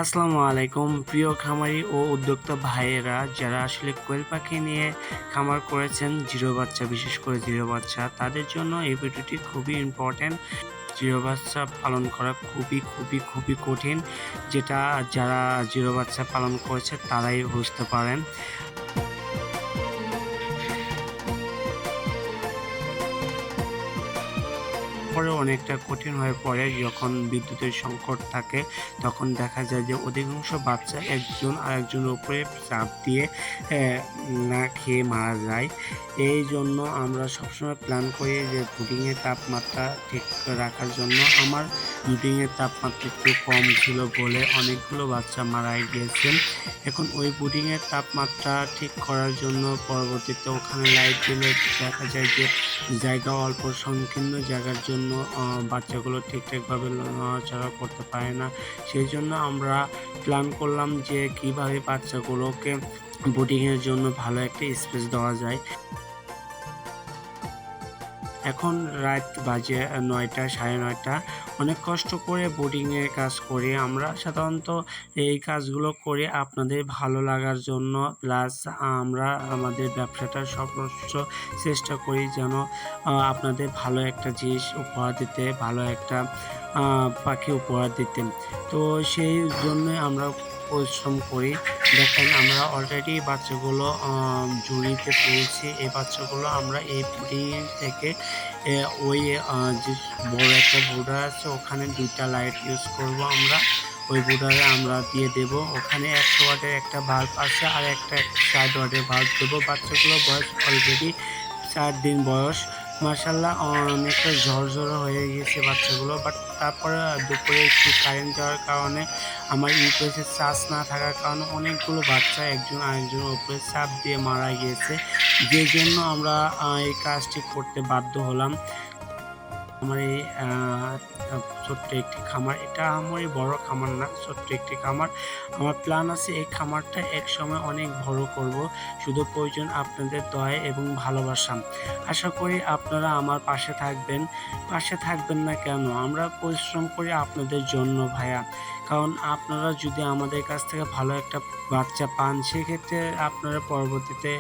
আসসালামু আলাইকুম প্রিয় খামারি ও উদ্যোক্তা ভাইয়েরা, যারা আসলে কোয়েল পাখি নিয়ে খামার করেছেন, জিরো বাচ্চা, বিশেষ করে জিরো বাচ্চা, তাদের জন্য এই ভিডিওটি খুবই ইম্পর্ট্যান্ট। জিরো বাচ্চা পালন করা খুবই খুবই খুবই কঠিন, যেটা যারা জিরো বাচ্চা পালন করেছে তারাই বুঝতে পারেন। পরে অনেকটা কঠিন হয়ে পড়ে যখন বিদ্যুতের সংকট থাকে। তখন দেখা যায় যে অধিকাংশ বাচ্চা একজন আরেকজনের উপরে চাপ দিয়ে না খেয়ে মারা যায়। এই জন্য আমরা সবসময় প্ল্যান করি যে ব্রুডিংয়ের তাপমাত্রা ঠিক রাখার জন্য। আমার ব্রুডিংয়ের তাপমাত্রা একটু কম ছিল বলে অনেকগুলো বাচ্চা মারা গিয়েছে। এখন ওই ব্রুডিংয়ের তাপমাত্রা ঠিক করার জন্য পরবর্তীতে ওখানে লাইট দিলে দেখা যায় যে জায়গা অল্প সংকীর্ণ জায়গার জন্য বাচ্চাগুলো ঠিকঠাকভাবে নড়াচড়া করতে পারে না। সেই জন্য আমরা প্ল্যান করলাম যে কীভাবে বাচ্চাগুলোকে ব্রুডিংয়ের জন্য ভালো একটা স্পেস দেওয়া যায়। এখন রাত বাজে ৯টা, ৯:৩০। অনেক কষ্ট করে বোর্ডিংয়ের কাজ করি আমরা। সাধারণত এই কাজগুলো করে আপনাদের ভালো লাগার জন্য, প্লাস আমরা আমাদের ব্যবসাটা সর্বোচ্চ চেষ্টা করি যেন আপনাদের ভালো একটা জিনিস উপহার দিতে, ভালো একটা পাখি উপহার দিতে। তো সেই জন্যই আমরা পরিশ্রম করি। দেখেন, আমরা অলরেডি বাচ্চাগুলো ঝুড়িতে তুলছি। এই বাচ্চাগুলো আমরা এই ব্রুডিং থেকে ওই যে বড় একটা বোর্ডার আছে, ওখানে 2টা লাইট ইউজ করব আমরা। ওই বোর্ডারে আমরা দিয়ে দেব। ওখানে 100 ওয়াটের একটা বাল্ব আছে আর একটা 60 ওয়াটের বাল্ব দেবো। বাচ্চাগুলোর বয়স অলরেডি 4 দিন বয়স। মাশাআল্লাহ অনেকটা ঝরঝরে হয়ে গিয়েছে বাচ্চাগুলো। বাট তারপরে দুপুরে একটু কারেন্ট যাওয়ার কারণে, আমার ইউপিএসে চার্জ না থাকার কারণে অনেকগুলো বাচ্চা একজন আরেকজনের উপরে চাপ দিয়ে মারা গিয়েছে। যে জন্য আমরা এই কাজটি করতে বাধ্য হলাম। আমার এই ছোট্ট একটি খামার, এটা আমারই বড় খামার না, ছোট্ট একটি খামার। আমার প্ল্যান আছে এই খামারটা একসময় অনেক বড় করব। শুধু প্রয়োজন আপনাদের দয়া এবং ভালোবাসা। আশা করি আপনারা আমার পাশে থাকবেন। পাশে থাকবেন না কেন? আমরা পরিশ্রম করি আপনাদের জন্য ভাইয়া। কারণ আপনারা যদি আমাদের কাছ থেকে ভালো একটা বাচ্চা পান, সেক্ষেত্রে আপনারা পরবর্তীতে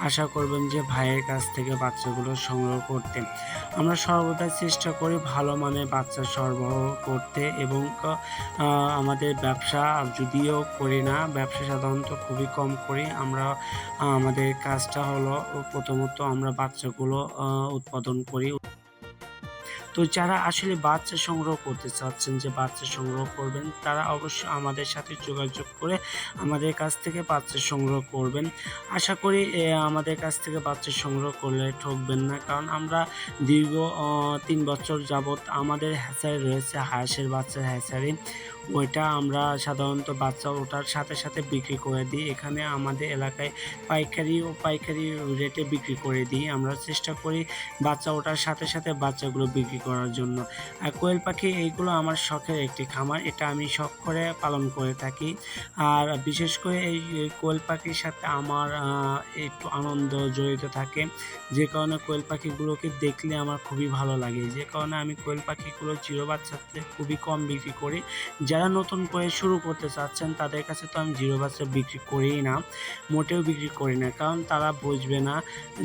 আশা করবেন যে ভাইয়ের কাছ থেকে বাচ্চাগুলো সংগ্রহ করতে। আমরা সর্বদা চেষ্টা করি ভালো মানের বাচ্চা সরবরাহ করতে, এবং আমাদের ব্যবসা যদিও করি না, ব্যবসা সাধারণত খুবই কম করি আমরা। আমাদের কাজটা হলো প্রথমত আমরা বাচ্চাগুলো উৎপাদন করি। তো যারা আসলে বাচ্চা সংগ্রহ করতে চাচ্ছেন, যে বাচ্চা সংগ্রহ করবেন, তারা অবশ্যই আমাদের সাথে যোগাযোগ করে আমাদের কাছ থেকে বাচ্চা সংগ্রহ করবেন। আশা করি আমাদের কাছ থেকে বাচ্চা সংগ্রহ করলে ঠকবেন না, কারণ আমরা দীর্ঘ 3 বছর যাবৎ আমাদের হ্যাচারি রয়েছে, হাঁসের বাচ্চার হ্যাচারি। ওইটা আমরা সাধারণত বাচ্চা ওঠার সাথে সাথে বিক্রি করে দিই। এখানে আমাদের এলাকায় পাইকারি রেটে বিক্রি করে দিই। আমরা চেষ্টা করি বাচ্চা ওঠার সাথে সাথে বাচ্চাগুলো বিক্রি করার জন্য। আর কোয়েল পাখি এইগুলো আমার শখের একটি খামার, এটা আমি শখ করে পালন করে থাকি। আর বিশেষ করে এই কোয়েল পাখির সাথে আমার একটু আনন্দ জড়িত থাকে, যে কারণে কোয়েল পাখিগুলোকে দেখলে আমার খুবই ভালো লাগে। যে কারণে আমি কোয়েল পাখিগুলো জিরো বাচ্চাতে খুবই কম বিক্রি করি। যারা নতুন করে শুরু করতে চাচ্ছেন তাদের কাছে তো আমি জিরো বাচ্চা বিক্রি করিই না, মোটেও বিক্রি করি না, কারণ তারা বুঝবে না।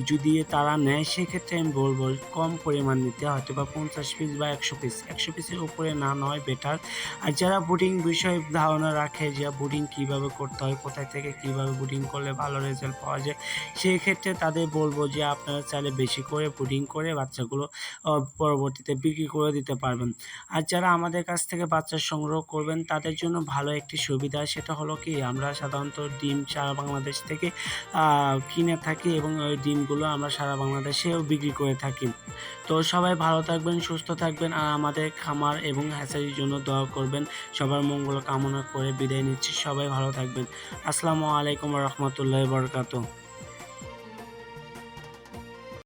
যদি তারা নেয় সেক্ষেত্রে আমি বলবো কম পরিমাণ নিতে, হয়তো বা 50 পিস বা 100 পিস, 100 পিসের উপরে না নয় বেটার। আর যারা ব্রুডিং বিষয়ে ধারণা রাখে যে ব্রুডিং কীভাবে করতে হয়, কোথায় থেকে কীভাবে ব্রুডিং করলে ভালো রেজাল্ট পাওয়া যায়, সেই ক্ষেত্রে তাদের বলবো যে আপনারা চাইলে বেশি করে ব্রুডিং করে বাচ্চাগুলো পরবর্তীতে বিক্রি করে দিতে পারবেন। আর যারা আমাদের কাছ থেকে বাচ্চা সংগ্রহ করবেন তাদের জন্য ভালো একটি সুবিধা, সেটা হলো কি, আমরা সাধারণত ডিম সারা বাংলাদেশ থেকে কিনে থাকি, এবং ওই ডিমগুলো আমরা সারা বাংলাদেশেও বিক্রি করে থাকি। তো সবাই ভালো থাকবেন, সুস্থ থাকবেন, আর আমাদের খামার এবং হ্যাচারির জন্য দোয়া করবেন। সবার মঙ্গল কামনা করে বিদায় নিচ্ছি। সবাই ভালো থাকবেন। আসসালামু আলাইকুম ওয়া রাহমাতুল্লাহি ওয়া বারাকাতুহু।